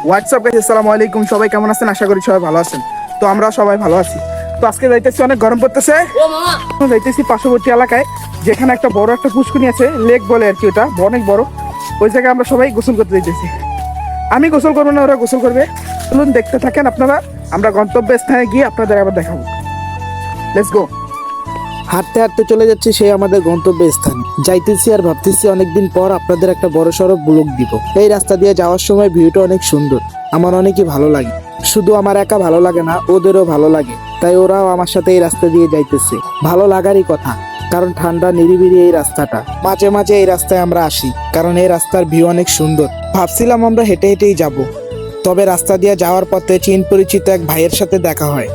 WhatsApp guys, আসসালামু আলাইকুম। সবাই কেমন আছেন? আশা করি সবাই ভালো আছেন। তো আমরা সবাই ভালো আছি। তো আজকে যাইতেছি, অনেক গরম পড়তেছে, যাইতেছি পার্শ্ববর্তী এলাকায়, যেখানে একটা বড় একটা পুষ্করিণী আছে, লেক বলে আর কি, ওটা অনেক বড়। ওই জায়গায় আমরা সবাই গোসল করতে যাইতেছি। আমি গোসল করবো না, ওরা গোসল করবে। চলুন দেখতে থাকেন আপনারা। আমরা গন্তব্যস্থানে গিয়ে আপনাদের আবার দেখাবো। Let's go. হাঁটতে হাঁটতে চলে যাচ্ছি সেই আমাদের গন্তব্য স্থানে। যাইতেছি আর ভাবতেছি অনেকদিন পর আপনাদের একটা বড় সড়ো ব্লগ দিব। এই রাস্তা দিয়ে যাওয়ার সময় ভিউটা অনেক সুন্দর, আমার অনেকই ভালো লাগে। শুধু আমার একা ভালো লাগে না, ওদেরও ভালো লাগে, তাই ওরাও আমার সাথে এই রাস্তা দিয়ে যাইতেছে। ভালো লাগারই কথা, কারণ ঠান্ডা নিরিবিলি এই রাস্তাটা। মাঝে মাঝে এই রাস্তায় আমরা আসি, কারণ এই রাস্তার ভিউ অনেক সুন্দর। ভাবছিলাম আমরা হেঁটে হেঁটেই যাব, তবে রাস্তা দিয়ে যাওয়ার পথে চিন পরিচিত এক ভাইয়ের সাথে দেখা হয়।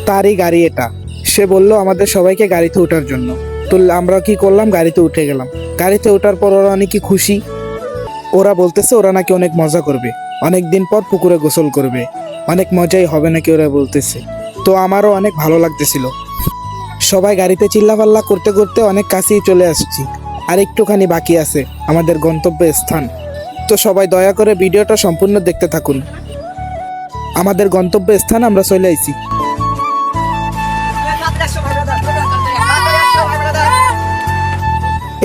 তারই গাড়ি এটা। সে বলল আমাদের সবাইকে গাড়িতে ওঠার জন্য। তো আমরা কি করলাম, গাড়িতে উঠে গেলাম। গাড়িতে ওঠার পর ওরা অনেকই খুশি। ওরা বলতেছে ওরা নাকি অনেক মজা করবে, অনেক দিন পর পুকুরে গোসল করবে, অনেক মজাই হবে নাকি ওরা বলতেছে। তো আমারও অনেক ভালো লাগতেছিল। সবাই গাড়িতে চিল্লাপাল্লা করতে করতে অনেক কাছেই চলে আসছি, আর একটুখানি বাকি আছে আমাদের গন্তব্য স্থান। তো সবাই দয়া করে ভিডিওটা সম্পূর্ণ দেখতে থাকুন। আমাদের গন্তব্য স্থান আমরা চলে আইছি।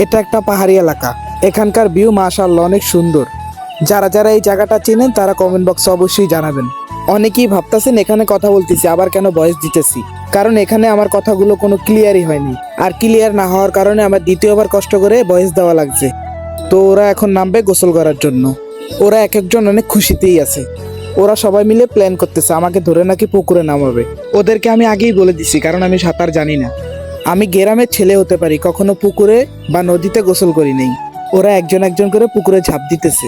এটা একটা পাহাড়ি এলাকা। এখানকার ভিউ মাশাআল্লাহ অনেক সুন্দর। যারা যারা এই জায়গাটা চেনেন তারা কমেন্ট বক্সে অবশ্যই জানাবেন। অনেকেই ভাবতেছেন এখানে কথা বলতেছি আবার কেন ভয়েস দিতেছি, কারণ এখানে আমার কথাগুলো কোনো ক্লিয়ারই হয়নি, আর ক্লিয়ার না হওয়ার কারণে আমার দ্বিতীয়বার কষ্ট করে ভয়েস দেওয়া লাগছে। তো ওরা এখন নামবে গোসল করার জন্য। ওরা এক একজন অনেক খুশিতেই আছে। ওরা সবাই মিলে প্ল্যান করতেছে আমাকে ধরে নাকি পুকুরে নামাবে। ওদেরকে আমি আগেই বলে দিছি, কারণ আমি সাঁতার জানি না। আমি গ্রামের ছেলে হতে পারি, কখনো পুকুরে বা নদীতে গোসল করি নেই। ওরা একজন একজন করে পুকুরে ঝাঁপ দিতেছে।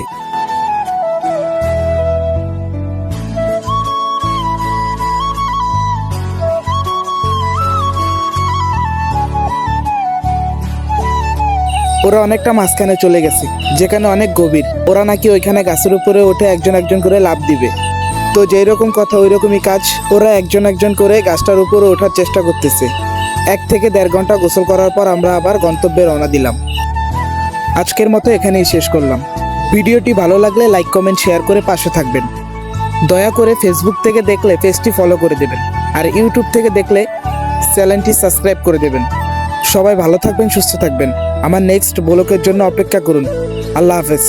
ওরা অনেকটা মাঝখানে চলে গেছে, যেখানে অনেক গভীর। ওরা নাকি ওইখানে গাছের উপরে উঠে একজন একজন করে লাফ দিবে। তো যেই রকম কথা ওই রকমই কাজ। ওরা একজন একজন করে গাছটার উপরে ওঠার চেষ্টা করতেছে। 1 থেকে 1.5 ঘন্টা গোসল করার পর আমরা আবার গন্তব্যে রওনা দিলাম। আজকের মতো এখানেই শেষ করলাম। ভিডিওটি ভালো লাগলে লাইক কমেন্ট শেয়ার করে পাশে থাকবেন। দয়া করে ফেসবুক থেকে দেখলে পেজটি ফলো করে দেবেন, আর ইউটিউব থেকে দেখলে চ্যানেলটি সাবস্ক্রাইব করে দেবেন। সবাই ভালো থাকবেন, সুস্থ থাকবেন। আমার নেক্সট ব্লগের জন্য অপেক্ষা করুন। আল্লাহ হাফেজ।